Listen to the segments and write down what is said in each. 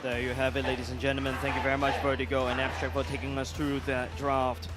There you have it, ladies and gentlemen. Thank you very much, Vertigo and Abstract, for taking us through that draft.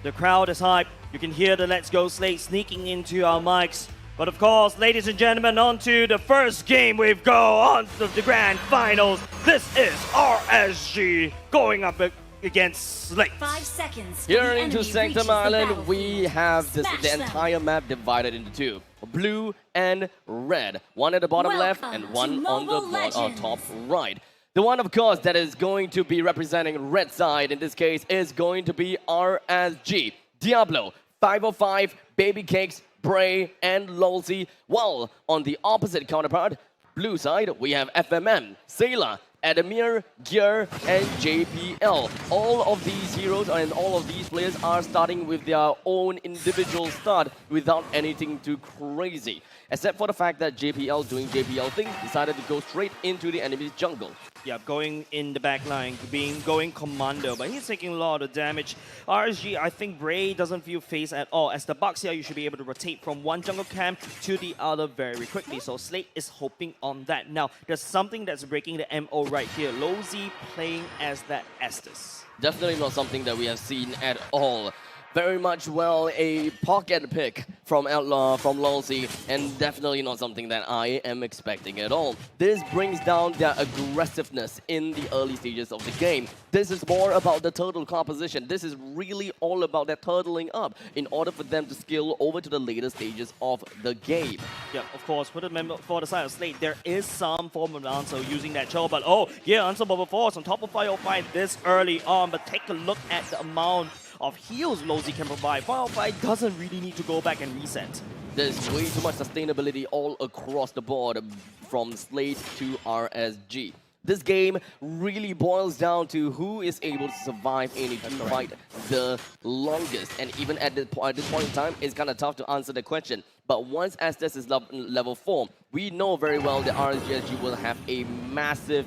The crowd is hyped. You can hear the Let's Go Slate sneaking into our mics. But of course, ladies and gentlemen, on to the first game we go on to the grand finals. This is RSG going up against SLATE. 5 seconds. Here into Sanctum Island, we have the entire map divided into two. Blue and red. One at the bottom left and one on the top right. The one, of course, that is going to be representing red side in this case is going to be RSG. Diablo, 505, Baby Cakes, Bray, and Lolzy. While on the opposite counterpart, blue side, we have FMM, Sailor, Adamir, Gear, and JPL. All of these heroes and all of these players are starting with their own individual start without anything too crazy. Except for the fact that JPL doing JPL things decided to go straight into the enemy's jungle. Yeah, going in the back line, going commando, but he's taking a lot of damage. RSG, I think Bray doesn't feel phased at all. As the Bucks here, you should be able to rotate from one jungle camp to the other very quickly. So SLATE is hoping on that. Now, there's something that's breaking the MO right here. Lolzy playing as that Estes. Definitely not something that we have seen at all. Very much, well, a pocket pick from Lolzy, and definitely not something that I am expecting at all. This brings down their aggressiveness in the early stages of the game. This is more about the turtle composition. This is really all about their turtling up in order for them to scale over to the later stages of the game. Yeah, of course, for the side of SLATE, there is some form of answer using that chill, but oh, yeah, Unstoppable Force on top of 505 this early on, but take a look at the amount of heals Lolzy can provide. 505 doesn't really need to go back and reset. There's way too much sustainability all across the board from SLATE to RSG. This game really boils down to who is able to survive any team fight the longest. And even at this point in time, it's kind of tough to answer the question. But once Estes is level 4, we know very well that RSG will have a massive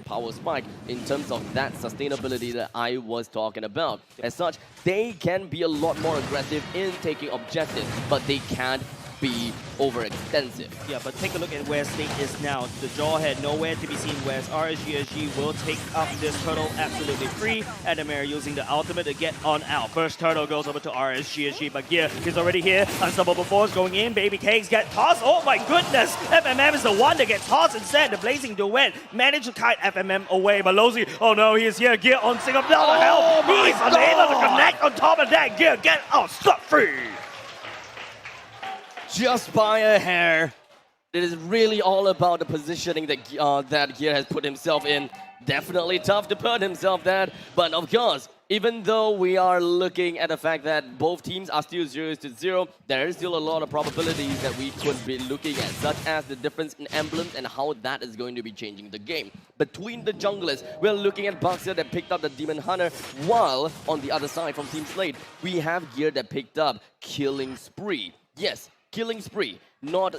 power spike in terms of that sustainability that I was talking about. As such, they can be a lot more aggressive in taking objectives, but they can't be overextensive. Yeah, but take a look at where SLATE is now. The Jawhead nowhere to be seen, whereas RSG will take up this turtle absolutely free. Adamir using the ultimate to get on out. First turtle goes over to RSG, but Gear is already here. Unstoppable Force going in. Baby Cakes get tossed. Oh my goodness! FMM is the one that gets tossed instead. The Blazing Duet managed to kite FMM away, but Lolzy, oh no, he is here. Gear on single down the hell. He's unable to connect. On top of that, Gear get out scot free. Just by a hair. It is really all about the positioning that that Gear has put himself in. Definitely tough to put himself there, but of course, even though we are looking at the fact that both teams are still 0-0, there is still a lot of probabilities that we could be looking at, such as the difference in emblems and how that is going to be changing the game. Between the junglers, we're looking at Bucks here that picked up the Demon Hunter, while on the other side from Team SLATE, we have Gear that picked up Killing Spree. Yes, Killing Spree, not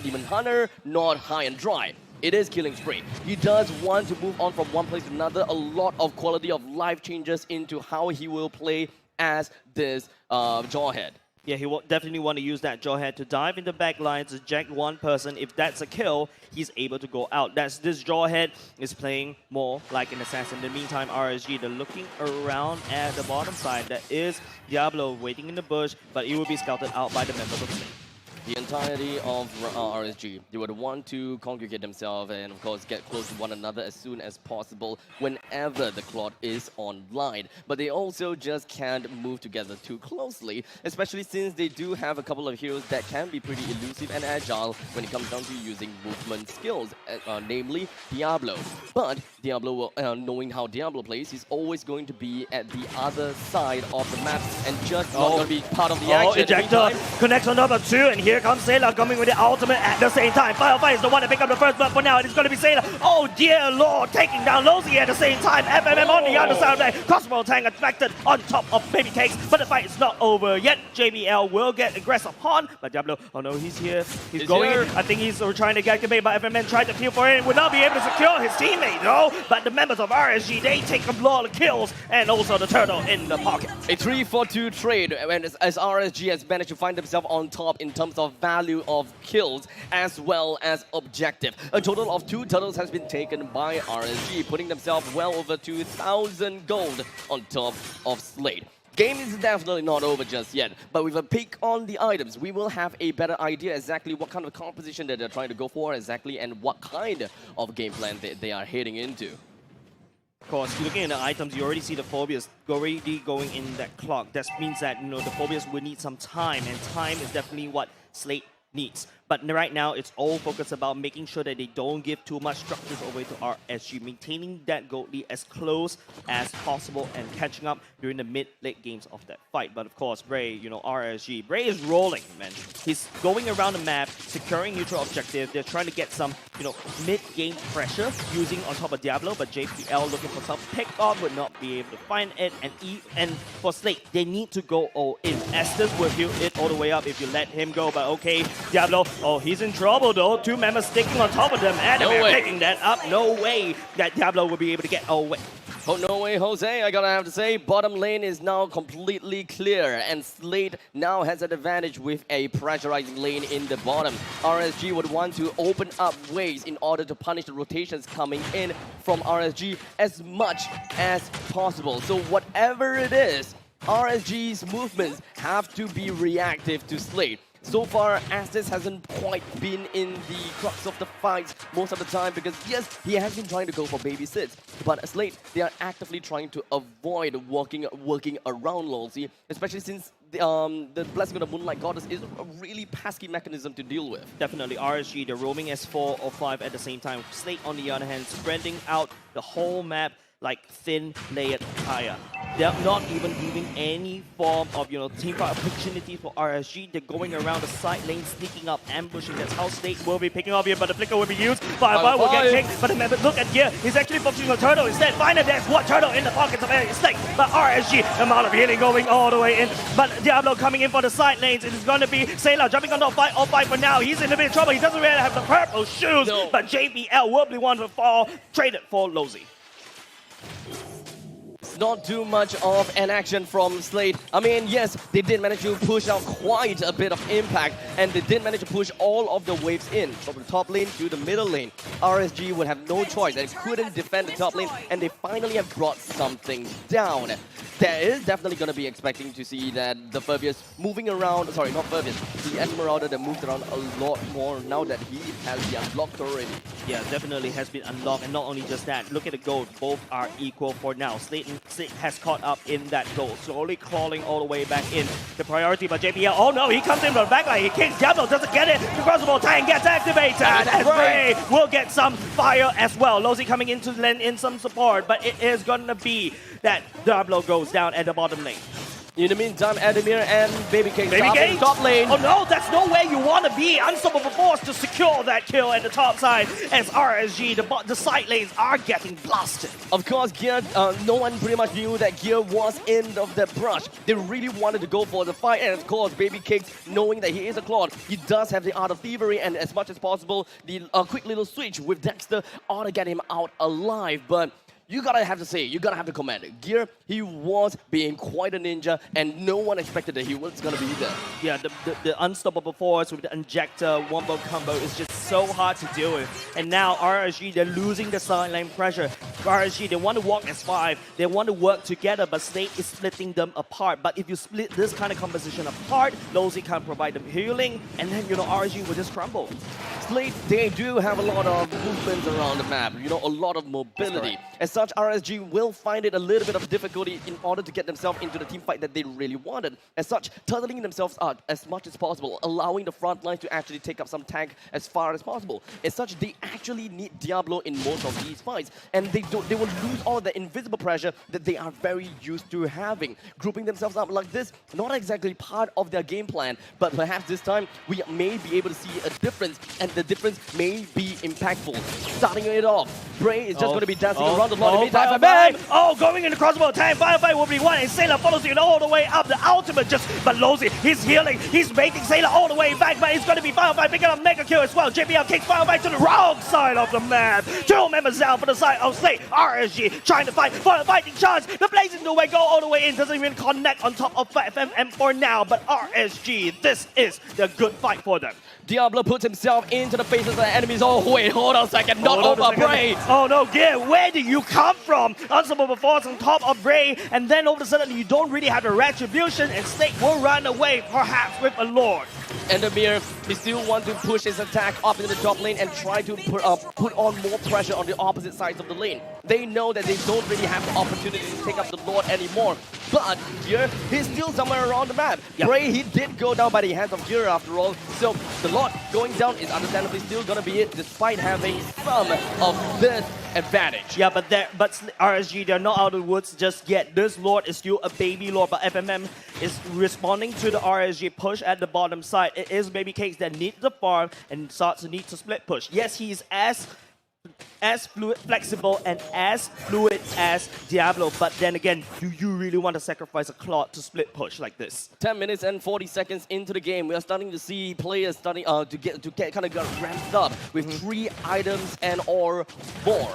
Demon Hunter, not High and Dry. It is Killing Spree. He does want to move on from one place to another. A lot of quality of life changes into how he will play as this Jawhead. Yeah, he will definitely want to use that Jawhead to dive into back line to jack one person. If that's a kill, he's able to go out. This Jawhead is playing more like an assassin. In the meantime, RSG, they're looking around at the bottom side. That is Diablo waiting in the bush, but he will be scouted out by the members of SLATE. The entirety of RSG, they would want to congregate themselves and of course get close to one another as soon as possible whenever the clock is online. But they also just can't move together too closely, especially since they do have a couple of heroes that can be pretty elusive and agile when it comes down to using movement skills, namely Diablo. But Diablo, knowing how Diablo plays, he's always going to be at the other side of the map and just not going to be part of the action. Ejector connects on number 2, and here comes Sailor coming with the ultimate at the same time. 505 is the one to pick up the first, but for now it is going to be Sailor. Oh dear lord, taking down Lolzy at the same time. FMM on the other side of that. Cosmo Tang affected on top of Baby Cakes, but the fight is not over yet. JBL will get aggressive upon, but Diablo, oh no, he's here. He's going in. I think he's trying to get activated, but FMM tried to kill for it. Would not be able to secure his teammate, though. But the members of RSG, they take a lot of kills, and also the turtle in the pocket. A 3-4-2 trade, and as RSG has managed to find themselves on top in terms of of value of kills as well as objective. A total of 2 turtles has been taken by RSG, putting themselves well over 2,000 gold on top of SLATE. Game is definitely not over just yet, but with a peek on the items, we will have a better idea exactly what kind of composition that they're trying to go for exactly and what kind of game plan they are heading into. Of course, looking at the items, you already see the Phobias already going in that clock. That means that the Phobias will need some time, and time is definitely what SLATE needs. But right now, it's all focused about making sure that they don't give too much structures away to RSG, maintaining that gold lead as close as possible and catching up during the mid-late games of that fight. But of course, Bray, RSG, Bray is rolling, man. He's going around the map, securing neutral objective. They're trying to get some, mid-game pressure using on top of Diablo, but JPL looking for some pick-off would not be able to find it. And for SLATE, they need to go all in. Estes will build it all the way up if you let him go, but okay, Diablo, oh, he's in trouble though. 2 members sticking on top of them, and they're picking that up. No way that Diablo will be able to get away. Oh, no way, Jose. I gotta have to say, bottom lane is now completely clear, and SLATE now has an advantage with a pressurizing lane in the bottom. RSG would want to open up ways in order to punish the rotations coming in from RSG as much as possible. So whatever it is, RSG's movements have to be reactive to SLATE. So far, Estes hasn't quite been in the crux of the fights most of the time because, yes, he has been trying to go for babysits. But SLATE, they are actively trying to avoid working around Lolzy, especially since the Blessing of the Moonlight Goddess is a really pesky mechanism to deal with. Definitely, RSG, they're roaming as 4 or 5 at the same time. SLATE, on the other hand, spreading out the whole map like thin layered tire. They're not even giving any form of team fight opportunity for RSG. They're going around the side lane, sneaking up, ambushing. That's how SLATE will be picking up here, but the flicker will be used. Firefly will get kicked, but remember, look at here. He's actually focusing on Turtle instead. Finally, there's one Turtle in the pockets of SLATE, but RSG, amount of healing going all the way in. But Diablo coming in for the side lanes. It is going to be Sailor jumping on the fight all fight for now. He's in a bit of trouble. He doesn't really have the purple shoes, but JPL will be one to fall, traded for Lolzy. Not too much of an action from SLATE. I mean, yes, they did manage to push out quite a bit of impact, and they did manage to push all of the waves in from the top lane to the middle lane. RSG would have no choice and couldn't defend the top lane, and they finally have brought something down. There is definitely going to be expecting to see that the Furbius moving around, sorry, not Furbius, the Esmeralda that moved around a lot more now that he has the unlocked already. Yeah, definitely has been unlocked, and not only just that, look at the gold, both are equal for now. SLATE has caught up in that gold, slowly crawling all the way back in. The priority by JPL, oh no, he comes in from the backline, he kicks Diablo, doesn't get it, the crossbow tank gets activated, and Bray will get some fire as well. Lolzy coming in to lend in some support, but it is gonna be that Diablo goes down at the bottom lane. In the meantime, Adamir and Babycake in top lane. Oh no, that's no way you want to be. Unstoppable Force to secure that kill at the top side as RSG, the side lanes are getting blasted. Of course, Gear, no one pretty much knew that Gear was in of the brush. They really wanted to go for the fight, and of course, Babycake, knowing that he is a Claude, he does have the Art of Thievery, and as much as possible, the quick little switch with Dexter ought to get him out alive, but you gotta have to say, you gotta have to comment. Gear, he was being quite a ninja, and no one expected that he was gonna be there. Yeah, the Unstoppable Force with the Injector wombo combo is just so hard to deal with. And now RSG, they're losing the side lane pressure. RSG, they want to walk as 5, they want to work together, but SLATE is splitting them apart. But if you split this kind of composition apart, Lolzy can't provide them healing, and then RSG will just crumble. SLATE, they do have a lot of movements around the map, a lot of mobility. As such, RSG will find it a little bit of difficulty in order to get themselves into the team fight that they really wanted. As such, turtling themselves out as much as possible, allowing the front line to actually take up some tank as far as possible. As such, they actually need Diablo in most of these fights, and they will lose all the invisible pressure that they are very used to having. Grouping themselves up like this, not exactly part of their game plan, but perhaps this time we may be able to see a difference, and the difference may be impactful. Starting it off, Bray is just going to be dancing around the for the meantime. Firefly. Oh, going in the crossbow tank. Firefly will be one, and Sailor follows it all the way up. The ultimate just, but Lozy, he's healing. He's making Sailor all the way back, but it's going to be Firefly picking up Mega Kill as well. JPL kicks Firefly to the wrong side of the map. 2 members down for the side of SLATE. RSG trying to fight for a fighting chance. The blazing the way, go all the way in. Doesn't even connect on top of FMM for now, but RSG, this is the good fight for them. Diablo puts himself into the faces of the enemies. Oh, wait, hold on a second. Not over Bray. Oh, no, Gear, where did you come from? Unstoppable force on top of Bray, and then all of a sudden you don't really have the retribution, and SLATE will run away, perhaps with a Lord. Endermere, he still wants to push his attack up into the top lane and try to put on more pressure on the opposite sides of the lane. They know that they don't really have the opportunity to take up the Lord anymore. But here, he's still somewhere around the map. Yep. Bray, he did go down by the hands of Gira after all. So the Lord going down is understandably still going to be it, despite having some of this advantage. Yeah, but RSG, they're not out of the woods just yet. This Lord is still a baby Lord, but FMM is responding to the RSG push at the bottom side. It is Baby Cakes that need the farm and starts to need to split push. Yes, he is as flexible and as fluid as Diablo, but then again, do you really want to sacrifice a Claude to split push like this? 10 minutes and 40 seconds into the game, we are starting to see players starting to get kind of ramped up with 3 items and or more.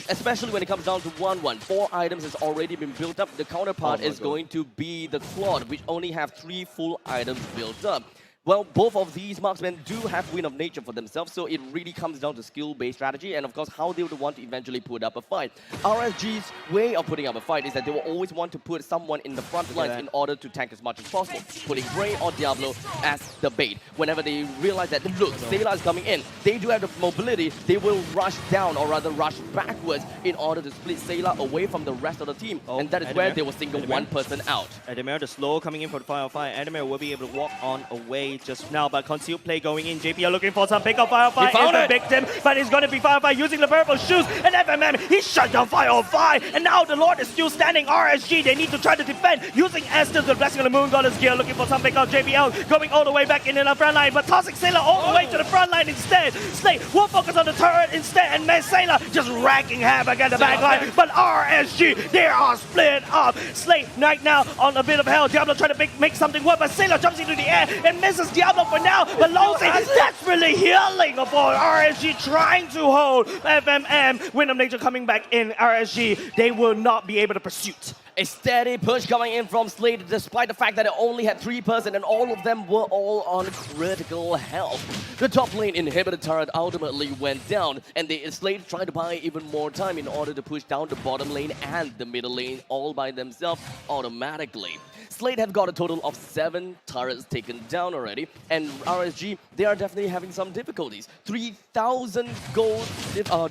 Especially when it comes down to 1-1. 4 items has already been built up. The counterpart is going to be the Claude, which only have 3 full items built up. Well, both of these marksmen do have Wind of Nature for themselves, so it really comes down to skill-based strategy and, of course, how they would want to eventually put up a fight. RSG's way of putting up a fight is that they will always want to put someone in the front lines in order to tank as much as possible, putting Bray or Diablo as the bait. Whenever they realize that, look, Sailor is coming in, they do have the mobility, they will rush down, or rather rush backwards in order to split Sailor away from the rest of the team, and that is where they will single one person out. Ademir, the slow coming in for the final fight. Ademir will be able to walk on away just now, but concealed play going in. JPL looking for some pickup. Firefly is the victim, but it's going to be Firefly using the purple shoes, and FMM, he shut down Firefly, and now the Lord is still standing. RSG, they need to try to defend using Estes, the Blessing of the Moon Goddess gear, looking for some pickup. JPL going all the way back in the front line, but tossing Sailor all the way to the front line instead. SLATE will focus on the turret instead, and Sailor just racking havoc at the back line, but RSG, they are split up. SLATE right now on a bit of hell. Diablo trying to make something work, but Sailor jumps into the air and misses Diablo for now, but Lozy desperately healing for RSG, trying to hold FMM. Wind of Nature coming back in. RSG, they will not be able to pursue. A steady push coming in from SLATE, despite the fact that it only had 3 person and all of them were all on critical health. The top lane inhibitor turret ultimately went down, and the SLATE tried to buy even more time in order to push down the bottom lane and the middle lane all by themselves automatically. SLATE have got a total of 7 turrets taken down already, and RSG, they are definitely having some difficulties. 3,000 gold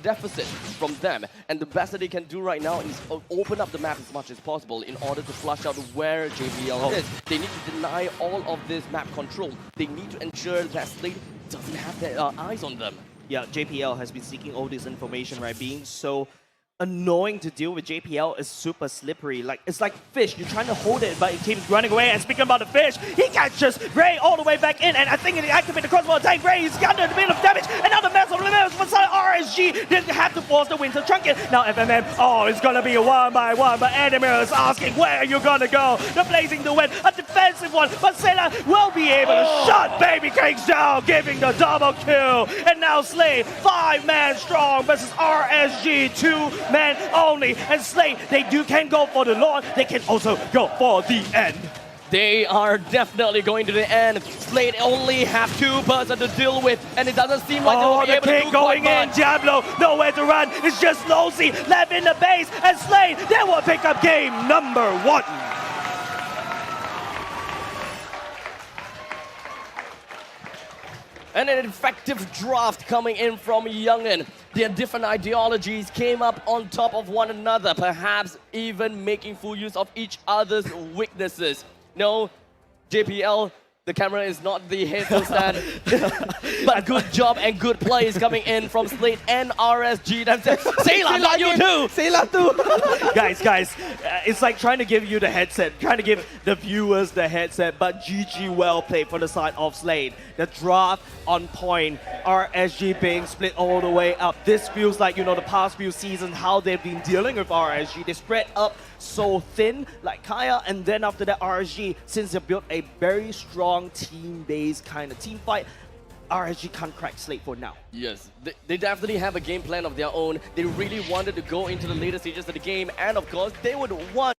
deficit from them, and the best that they can do right now is open up the map as much as possible in order to flush out where JBL is. They need to deny all of this map control. They need to ensure that SLATE doesn't have their eyes on them. Yeah, JPL has been seeking all this information, right? Being so annoying to deal with. JPL is super slippery. Like, it's like fish. You're trying to hold it, but it keeps running away. And speaking about the fish, he catches Bray all the way back in, and I think he activated the crossbow attack. Bray is under a bit of damage. Another mess of limits for RSG. Didn't have to force the Winter Trunket. Now FMM, oh, it's gonna be a 1-by-1, but Ademir is asking, where are you gonna go? The Blazing the Wind, a defensive one, but Sailor will be able to shut Baby Cakes down, giving the double kill. And now SLATE, 5-man strong versus RSG, 2-man only. And SLATE, they can go for the Lord, they can also go for the end. They are definitely going to the end. SLATE only have 2 person to deal with, and it doesn't seem like they'll be able to do going quite in, much. Diablo, nowhere to run. It's just Lozy left in the base, and SLATE, they will pick up game number 1. And an effective draft coming in from Youngin. Their different ideologies came up on top of one another, perhaps even making full use of each other's weaknesses. No, JPL, The camera is not the headphone stand. But good job and good plays coming in from SLATE and RSG. That's it. Sayla, not you too! Sayla too! guys, it's like trying to give you the headset, trying to give the viewers the headset, but GG well played for the side of SLATE. The draft on point, RSG being split all the way up. This feels like, you know, the past few seasons, how they've been dealing with RSG. They spread up so thin, like Kaya, and then after that RSG, since they built a very strong team-based kind of team fight, RSG can't crack SLATE for now. Yes, they definitely have a game plan of their own. They really wanted to go into the later stages of the game, and of course, they would want